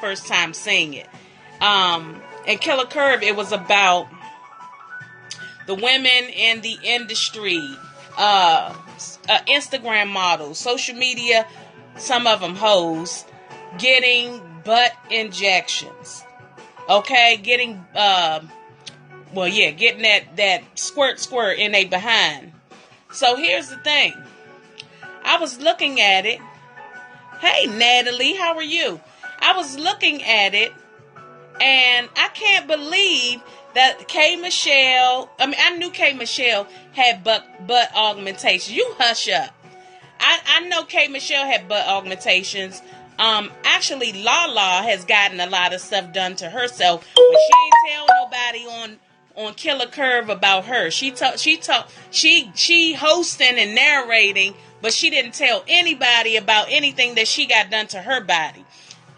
first time seeing it. And Killer Curve, it was about the women in the industry, Instagram models, social media, some of them hoes, getting butt injections. Okay, getting getting that squirt in they behind. So here's the thing. I was looking at it. Hey, Natalie, how are you? I was looking at it, and I can't believe that K Michelle, I knew K Michelle had butt augmentation. You hush up. I know K Michelle had butt augmentations. Actually, Lala has gotten a lot of stuff done to herself, but she ain't tell nobody on Killer Curve about her. She hosting and narrating, but she didn't tell anybody about anything that she got done to her body.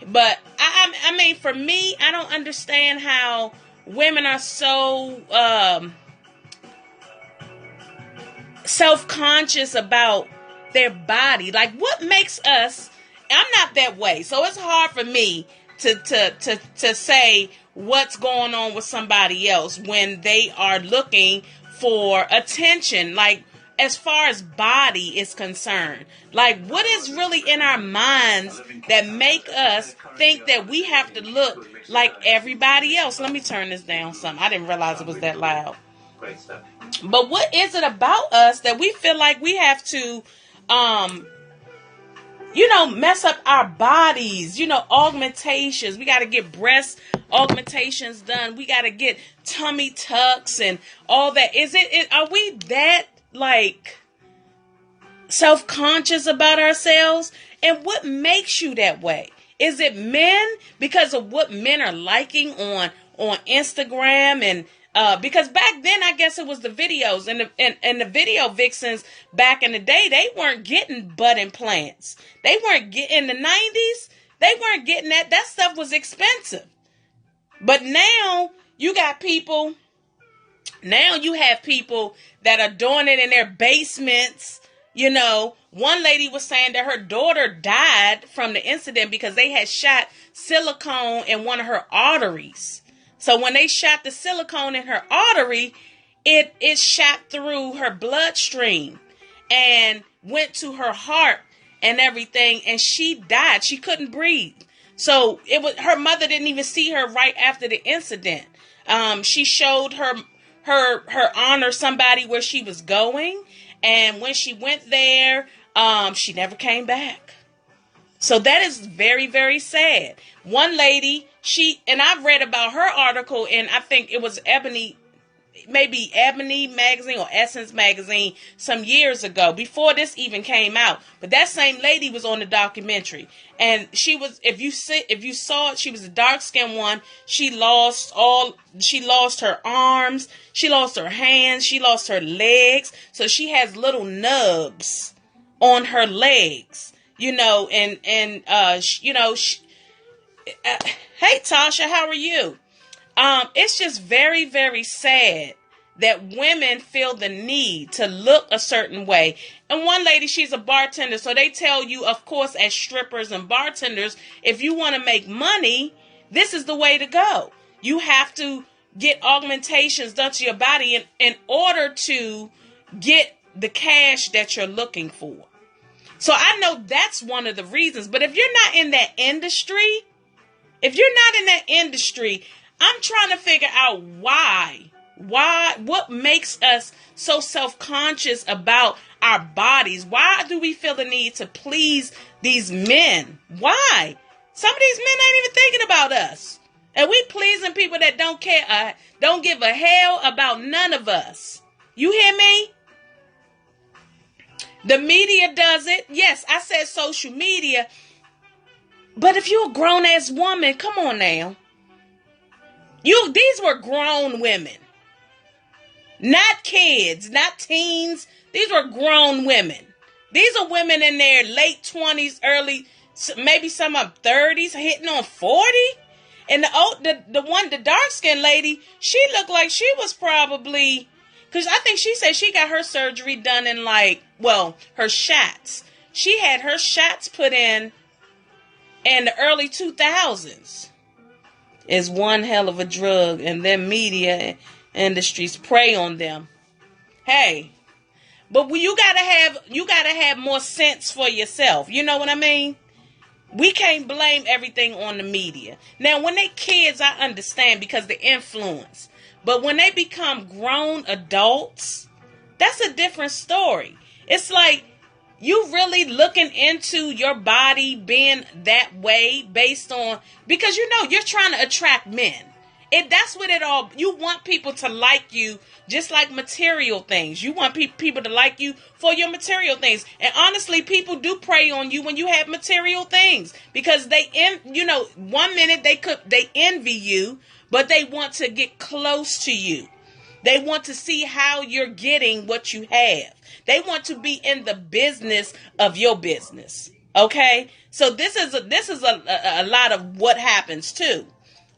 But I mean, for me, I don't understand how women are so self-conscious about their body. Like, what makes us? I'm not that way, so it's hard for me to say what's going on with somebody else when they are looking for attention. Like, as far as body is concerned, like, what is really in our minds that make us think that we have to look like everybody else? Let me turn this down some. I didn't realize it was that loud. Great stuff. But what is it about us that we feel like we have to, mess up our bodies? Augmentations. We got to get breast augmentations done. We got to get tummy tucks and all that. Are we that, like, self-conscious about ourselves? And what makes you that way? Is it men because of what men are liking on Instagram? And because back then, I guess it was the videos and the video vixens back in the day, they weren't getting butt implants. They weren't getting, in the 90s, they weren't getting that. That stuff was expensive. But now you have people that are doing it in their basements. One lady was saying that her daughter died from the incident because they had shot silicone in one of her arteries. So when they shot the silicone in her artery, it shot through her bloodstream and went to her heart and everything, and she died. She couldn't breathe. So her mother didn't even see her right after the incident. She showed her honor somebody where she was going, and when she went there, she never came back. So that is very, very sad. One lady, and I've read about her article in, I think it was Ebony magazine or Essence magazine some years ago, before this even came out. But that same lady was on the documentary, and she was, if you saw it, she was a dark-skinned one. She lost her arms, she lost her hands, she lost her legs. So she has little nubs on her legs, hey Tasha, how are you? It's just very, very sad that women feel the need to look a certain way. And one lady, she's a bartender, so they tell you, of course, as strippers and bartenders, if you want to make money, this is the way to go. You have to get augmentations done to your body in order to get the cash that you're looking for. So I know that's one of the reasons. But if you're not in that industry, I'm trying to figure out why, what makes us so self-conscious about our bodies? Why do we feel the need to please these men? Why? Some of these men ain't even thinking about us. And we pleasing people that don't care, don't give a hell about none of us. You hear me? The media does it. Yes, I said social media. But if you're a grown-ass woman, come on now. These were grown women. Not kids, not teens. These were grown women. These are women in their late 20s, early, maybe some of 30s, hitting on 40. And the dark-skinned lady, she looked like she was probably, because I think she said she got her surgery done in her shots. She had her shots put in and the early 2000s is one hell of a drug, and then media industries prey on them. Hey, but you gotta have more sense for yourself. You know what I mean? We can't blame everything on the media. Now, when they kids, I understand because the influence. But when they become grown adults, that's a different story. It's like you really looking into your body being that way based on, because you know you're trying to attract men. That's what it all, you want people to like you just like material things. You want people to like you for your material things. And honestly, people do prey on you when you have material things, because one minute they envy you, but they want to get close to you. They want to see how you're getting what you have. They want to be in the business of your business. Okay? So this is a lot of what happens too.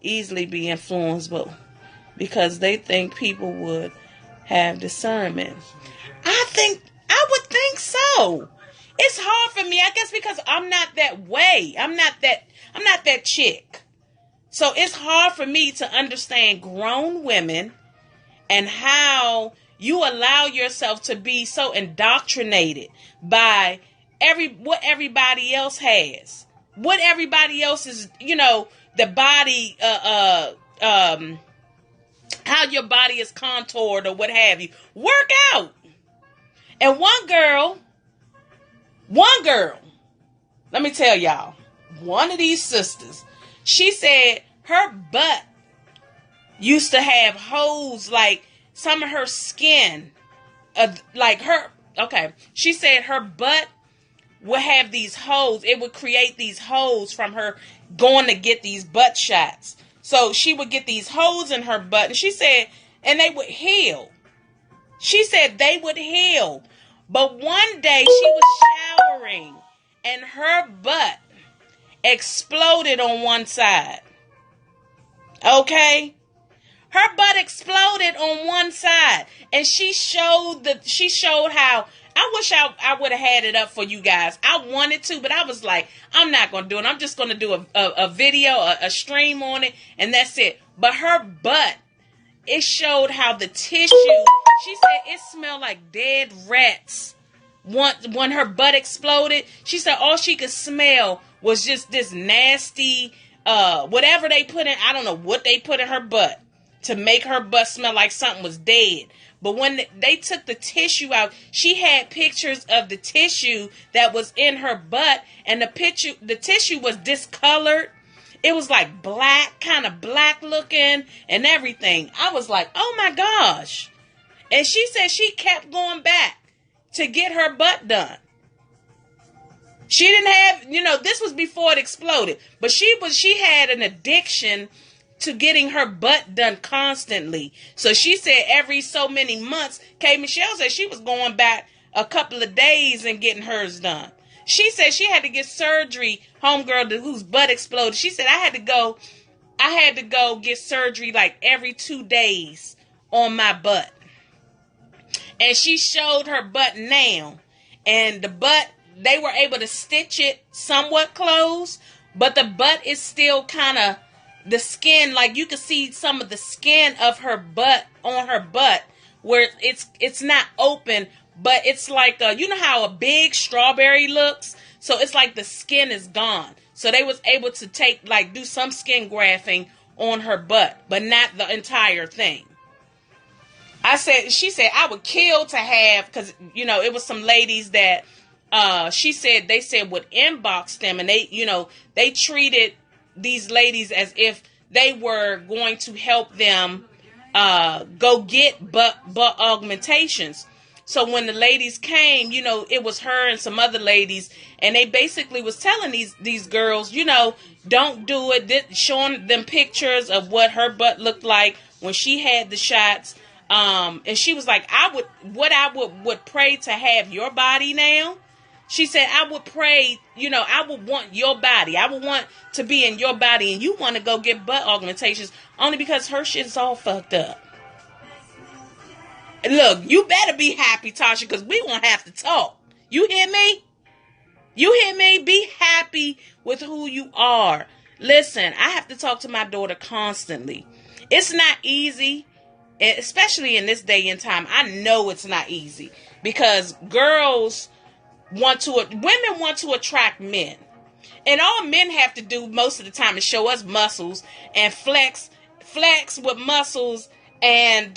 Easily be influenced, but because they think people would have discernment. I would think so. It's hard for me, I guess, because I'm not that way. I'm not that chick. So it's hard for me to understand grown women and how you allow yourself to be so indoctrinated by what everybody else has. What everybody else is, the body, how your body is contoured or what have you. Work out. And one girl, let me tell y'all, one of these sisters, she said her butt used to have holes, like some of her skin, she said her butt would have these holes. It would create these holes from her going to get these butt shots. So she would get these holes in her butt, and she said, and they would heal. She said they would heal. But one day she was showering and her butt exploded on one side. Okay? Her butt exploded on one side, and she showed how. I wish I would have had it up for you guys. I wanted to, but I was like, I'm not going to do it. I'm just going to do a video, a stream on it, and that's it. But her butt, it showed how the tissue, she said it smelled like dead rats. When her butt exploded, she said all she could smell was just this nasty, whatever they put in, I don't know what they put in her butt to make her butt smell like something was dead. But when they took the tissue out, she had pictures of the tissue that was in her butt, and the tissue was discolored. It was like black, kind of black looking and everything. I was like, oh my gosh. And she said she kept going back to get her butt done. She didn't have, this was before it exploded, but she had an addiction to getting her butt done constantly. So she said every so many months, K. Michelle said she was going back a couple of days and getting hers done. She said she had to get surgery, homegirl whose butt exploded. She said I had to go get surgery like every 2 days on my butt. And she showed her butt now. And the butt, they were able to stitch it somewhat closed, but the butt is still kind of, the skin, like you can see some of the skin of her butt on her butt where it's not open, but it's like you know how a big strawberry looks? So it's like the skin is gone. So they was able to do some skin grafting on her butt, but not the entire thing. She said I would kill to have, because it was some ladies that they said would inbox them, and they treated these ladies as if they were going to help them go get butt augmentations. So when the ladies came, it was her and some other ladies, and they basically was telling these girls, don't do it, showing them pictures of what her butt looked like when she had the shots. And she was like, I would pray to have your body now. She said, I would pray, I would want your body. I would want to be in your body, and you want to go get butt augmentations only because her shit is all fucked up. Look, you better be happy, Tasha, because we won't have to talk. You hear me? You hear me? Be happy with who you are. Listen, I have to talk to my daughter constantly. It's not easy, especially in this day and time. I know it's not easy because women want to attract men. And all men have to do most of the time is show us muscles and flex with muscles and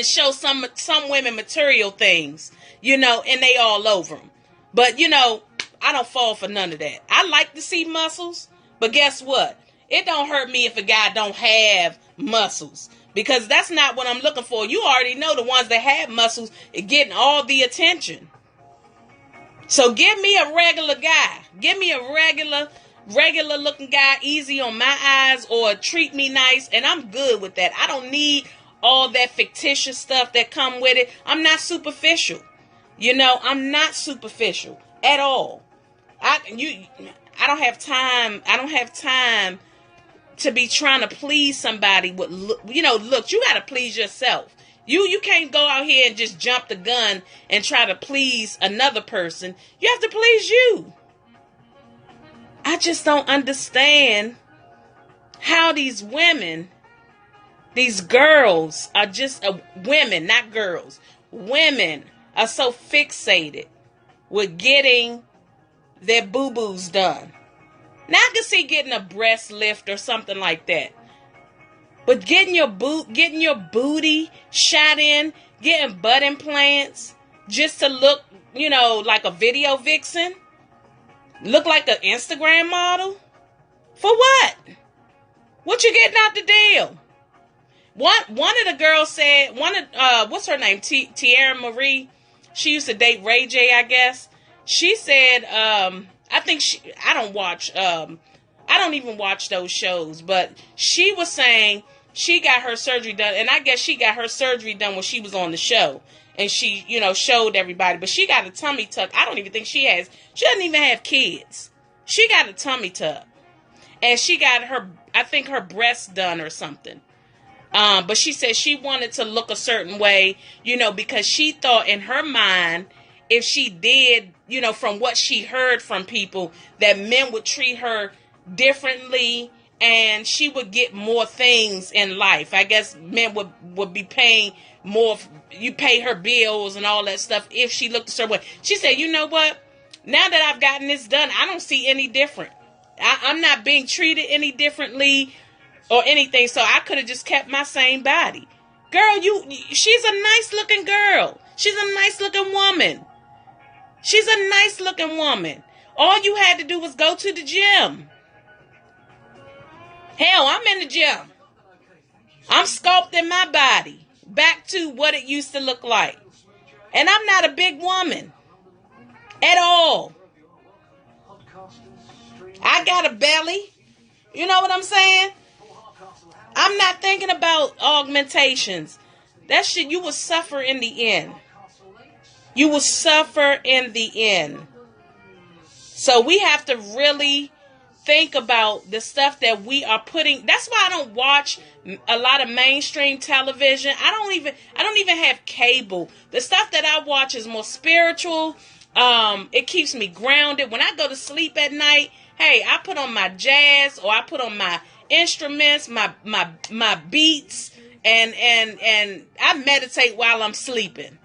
show some women material things, and they all over them. But, I don't fall for none of that. I like to see muscles, but guess what? It don't hurt me if a guy don't have muscles, because that's not what I'm looking for. You already know the ones that have muscles are getting all the attention. So give me a regular guy. Give me a regular looking guy, easy on my eyes, or treat me nice, and I'm good with that. I don't need all that fictitious stuff that come with it. I'm not superficial. I'm not superficial at all. I don't have time. I don't have time to be trying to please somebody with look. You got to please yourself. You can't go out here and just jump the gun and try to please another person. You have to please you. I just don't understand how these women, these girls are just women, not girls. Women are so fixated with getting their boo-boos done. Now I can see getting a breast lift or something like that. But getting your booty shot in, getting butt implants just to look, like a video vixen, look like an Instagram model, for what? What you getting out the deal? One of the girls said, what's her name? Tierra Marie. She used to date Ray J, I guess. She said, I don't even watch those shows, but she was saying she got her surgery done, and I guess she got her surgery done when she was on the show, and she, showed everybody, but she got a tummy tuck. I don't even think she doesn't even have kids. She got a tummy tuck, and she got her breasts done or something. But she said she wanted to look a certain way, because she thought in her mind, if she did, from what she heard from people, that men would treat her differently and she would get more things in life. I guess men would be paying more. You pay her bills and all that stuff if she looked a certain way. She said, you know what? Now that I've gotten this done, I don't see any different. I'm not being treated any differently or anything. So I could have just kept my same body. Girl, she's a nice looking girl. She's a nice looking woman. She's a nice looking woman. All you had to do was go to the gym. Hell, I'm in the gym. I'm sculpting my body back to what it used to look like. And I'm not a big woman at all. I got a belly. You know what I'm saying? I'm not thinking about augmentations. That shit, you will suffer in the end. You will suffer in the end. So we have to really think about the stuff that we are putting. That's why I don't watch a lot of mainstream television. I don't even have cable. The stuff that I watch is more spiritual. It keeps me grounded. When I go to sleep at night, hey, I put on my jazz, or I put on my instruments, my beats, and I meditate while I'm sleeping.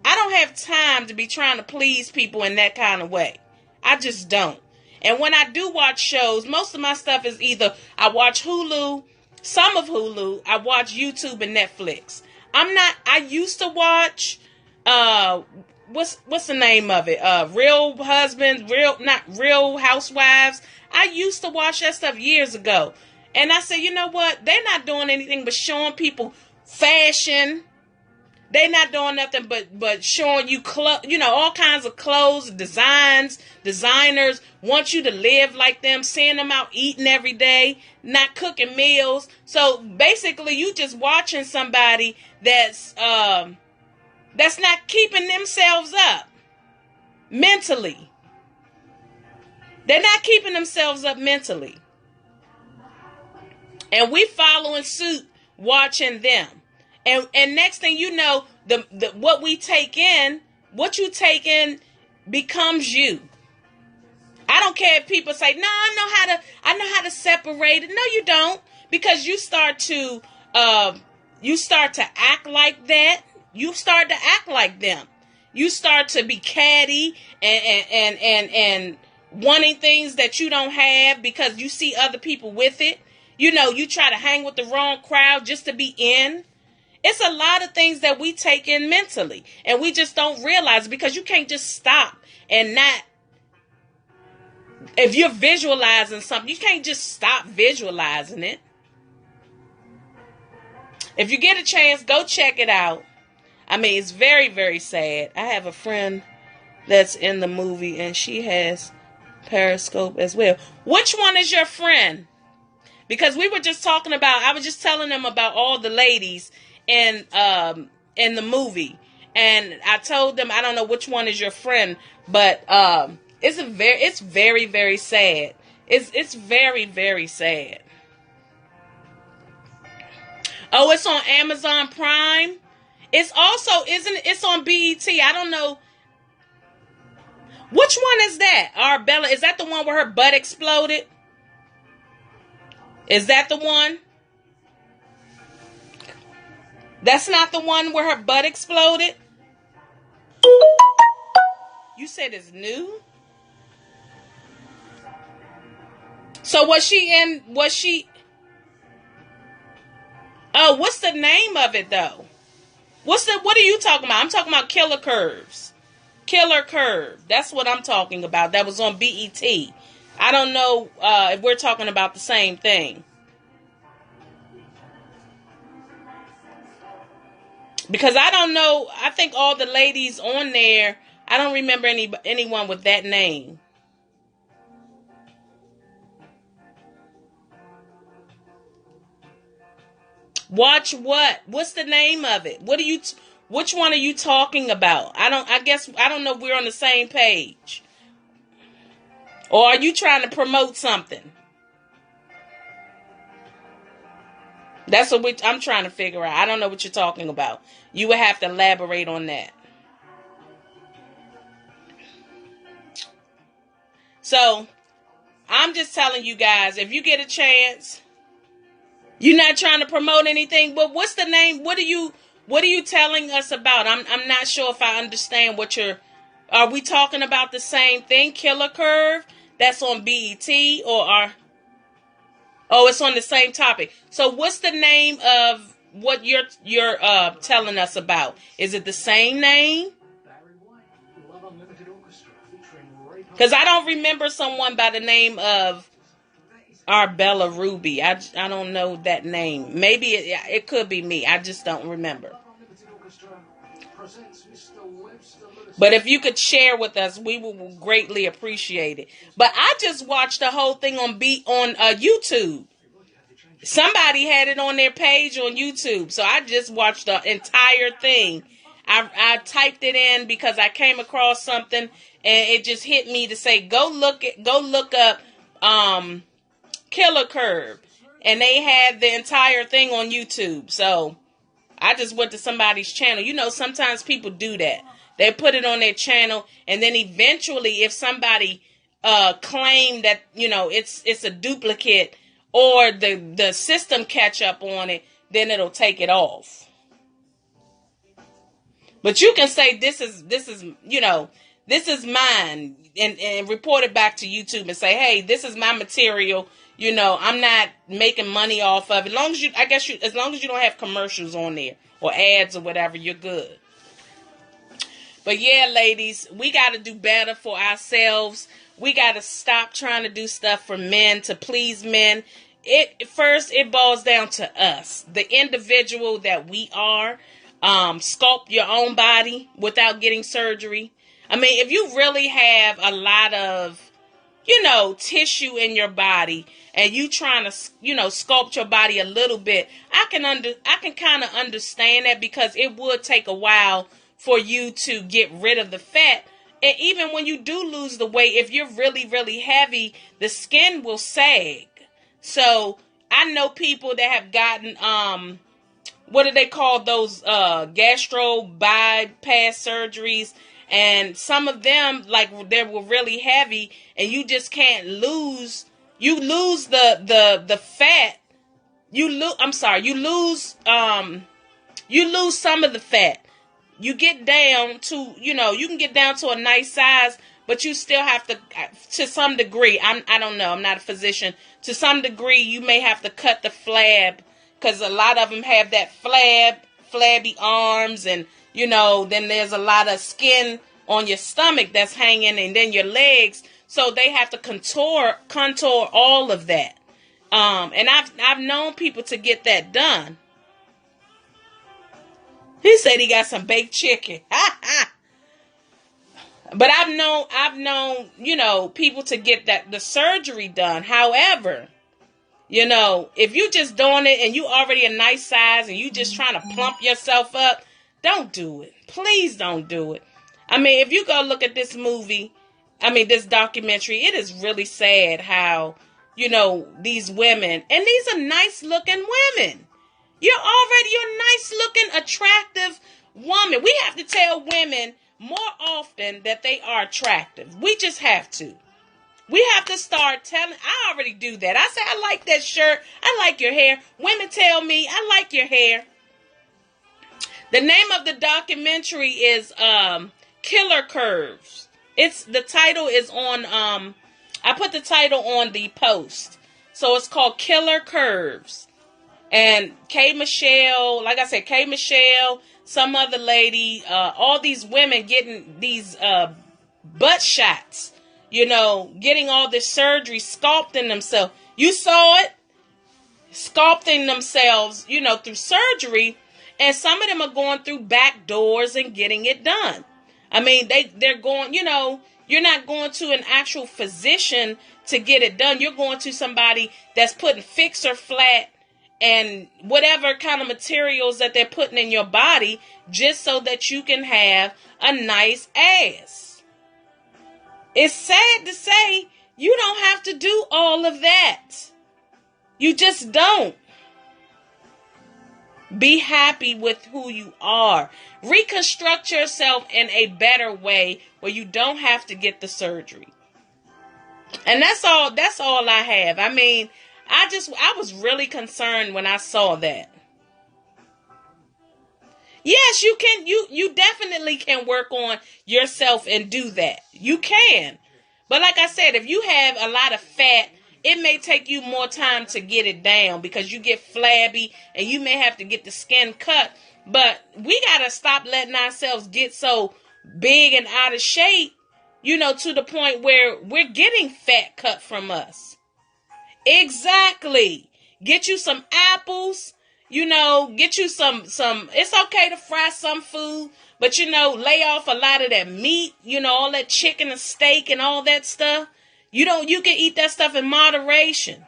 I don't have time to be trying to please people in that kind of way. I just don't. And when I do watch shows, most of my stuff is either I watch Hulu, some of Hulu, I watch YouTube and Netflix. I used to watch, what's the name of it? Real Husbands, not Real Housewives. I used to watch that stuff years ago. And I said, you know what? They're not doing anything but showing people fashion. They're not doing nothing but showing you all kinds of clothes, designs, designers, want you to live like them, seeing them out eating every day, not cooking meals. So basically you just watching somebody that's not keeping themselves up mentally. They're not keeping themselves up mentally. And we following suit watching them. And next thing you know, what you take in becomes you. I don't care if people say, no, I know how to separate it. No, you don't. Because you start to act like that. You start to act like them. You start to be catty and wanting things that you don't have because you see other people with it. You know, you try to hang with the wrong crowd just to be in. It's a lot of things that we take in mentally and we just don't realize, because you can't just stop and not. If you're visualizing something, you can't just stop visualizing it. If you get a chance, go check it out. I mean, it's very, very sad. I have a friend that's in the movie and she has Periscope as well. Which one is your friend? Because we were just talking about, I was just telling them about all the ladies in the movie. And I told them, I don't know which one is your friend, but it's very, very sad. It's very, very sad. Oh, it's on Amazon Prime. It's also, it's on BET. I don't know. Which one is that? Arbella, is that the one where her butt exploded? Is that the one? That's not the one where her butt exploded? You said it's new? So was she... Oh, what's the name of it though? What are you talking about? I'm talking about Killer Curves. Killer Curve. That's what I'm talking about. That was on BET. I don't know if we're talking about the same thing. Because I don't know. I think all the ladies on there, I don't remember anyone with that name. Watch what? What's the name of it? Which one are you talking about? I don't know if we're on the same page. Or are you trying to promote something? That's what I'm trying to figure out. I don't know what you're talking about. You would have to elaborate on that. So, I'm just telling you guys, if you get a chance, you're not trying to promote anything, but what's the name? What are you telling us about? I'm not sure if I understand are we talking about the same thing? Killer Curve? That's on BET it's on the same topic. So what's the name of what you're telling us about? Is it the same name? Because I don't remember someone by the name of Arbella Ruby. I don't know that name. Maybe it could be me. I just don't remember. But if you could share with us, we will greatly appreciate it. But I just watched the whole thing on YouTube. Somebody had it on their page on YouTube. So I just watched the entire thing. I typed it in because I came across something and it just hit me to say, go look up Killer Curve. And they had the entire thing on YouTube. So I just went to somebody's channel. You know, sometimes people do that. They put it on their channel, and then eventually, if somebody claim that, you know, it's a duplicate, or the system catch up on it, then it'll take it off. But you can say this is you know, this is mine, and report it back to YouTube and say, hey, this is my material. You know, I'm not making money off of it. As long as you don't have commercials on there or ads or whatever, you're good. But yeah, ladies, we got to do better for ourselves. We got to stop trying to do stuff for men to please men. It boils down to us, the individual that we are. Sculpt your own body without getting surgery. I mean, if you really have a lot of, you know, tissue in your body and you trying to, you know, sculpt your body a little bit, I can kind of understand that, because it would take a while for you to get rid of the fat. And even when you do lose the weight, if you're really, really heavy, the skin will sag. So I know people that have gotten, what do they call those, gastro bypass surgeries? And some of them, like, they were really heavy, and you just can't lose. You lose the fat. You lose some of the fat. You get down to, you can get down to a nice size, but you still have to some degree. I don't know. I'm not a physician. To some degree, you may have to cut the flab, because a lot of them have that flabby arms, and, then there's a lot of skin on your stomach that's hanging, and then your legs. So they have to contour all of that. And I've known people to get that done. He said he got some baked chicken. But I've known, people to get the surgery done. However, if you just doing it and you already a nice size and you just trying to plump yourself up, don't do it. Please don't do it. I mean, if you go look at this this documentary, it is really sad how, these women, and these are nice looking women. You're a nice looking, attractive woman. We have to tell women more often that they are attractive. We just have to. We have to start telling. I already do that. I say, I like that shirt. I like your hair. Women tell me, I like your hair. The name of the documentary is Killer Curves. The title is on, I put the title on the post. So it's called Killer Curves. And K. Michelle, like I said, K. Michelle, some other lady, all these women getting these butt shots, getting all this surgery, sculpting themselves. You saw it? Sculpting themselves, through surgery. And some of them are going through back doors and getting it done. I mean, they're going, you're not going to an actual physician to get it done. You're going to somebody that's putting fixer flat and whatever kind of materials that they're putting in your body just so that you can have a nice ass. It's sad to say you don't have to do all of that. You just don't. Be happy with who you are. Reconstruct yourself in a better way where you don't have to get the surgery. And that's all I have. I mean, I was really concerned when I saw that. Yes, you definitely can work on yourself and do that. You can. But like I said, if you have a lot of fat, it may take you more time to get it down because you get flabby and you may have to get the skin cut. But we got to stop letting ourselves get so big and out of shape, to the point where we're getting fat cut from us. Exactly. Get you some apples, get you some, it's okay to fry some food, but lay off a lot of that meat, all that chicken and steak and all that stuff. You can eat that stuff in moderation.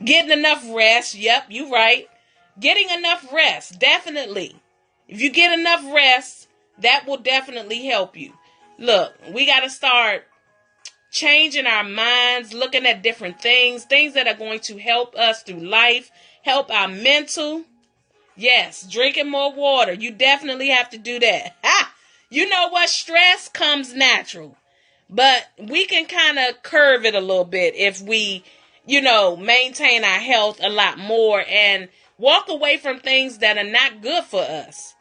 Getting enough rest. Yep, you're right. Getting enough rest. Definitely. If you get enough rest, that will definitely help you. Look, we got to start changing our minds, looking at different things that are going to help us through life, help our mental. Yes, drinking more water. You definitely have to do that. You know what? Stress comes natural. But we can kind of curve it a little bit if we, maintain our health a lot more and walk away from things that are not good for us.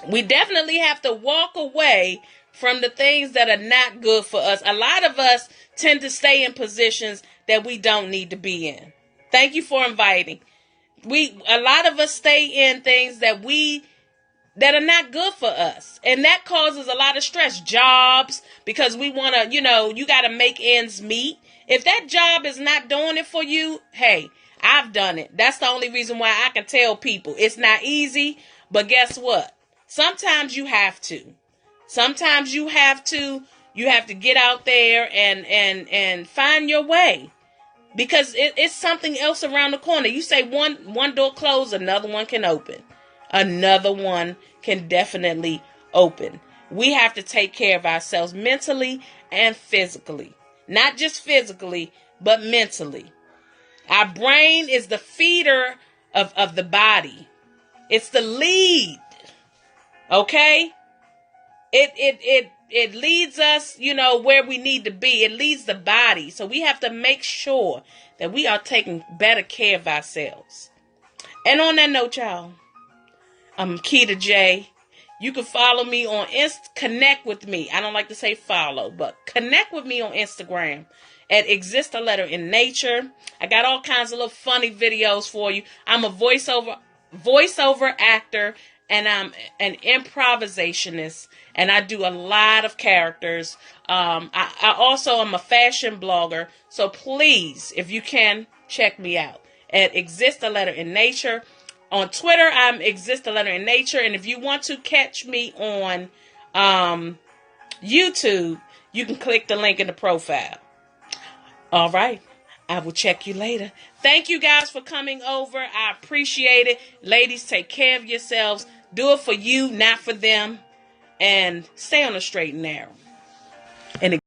We definitely have to walk away from the things that are not good for us. A lot of us tend to stay in positions that we don't need to be in. Thank you for inviting. A lot of us stay in things that are not good for us. And that causes a lot of stress. Jobs, because we want to, you got to make ends meet. If that job is not doing it for you, hey, I've done it. That's the only reason why I can tell people it's not easy. But guess what? Sometimes you have to. Sometimes you have to get out there and find your way. Because it's something else around the corner. You say one door closed, another one can open. Another one can definitely open. We have to take care of ourselves mentally and physically. Not just physically, but mentally. Our brain is the feeder of the body. It's the lead. Okay? It leads us, where we need to be. It leads the body. So we have to make sure that we are taking better care of ourselves. And on that note, y'all, I'm Keita J. You can follow me on connect with me. I don't like to say follow, but connect with me on Instagram at Exist a Letter in Nature. I got all kinds of little funny videos for you. I'm a voiceover actor, and I'm an improvisationist, and I do a lot of characters. I also am a fashion blogger, so please, if you can, check me out at Exist a Letter in Nature. On Twitter, I'm Exist a Letter in Nature, and if you want to catch me on YouTube, you can click the link in the profile. All right. I will check you later. Thank you guys for coming over. I appreciate it. Ladies, take care of yourselves. Do it for you, not for them. And stay on the straight and narrow. And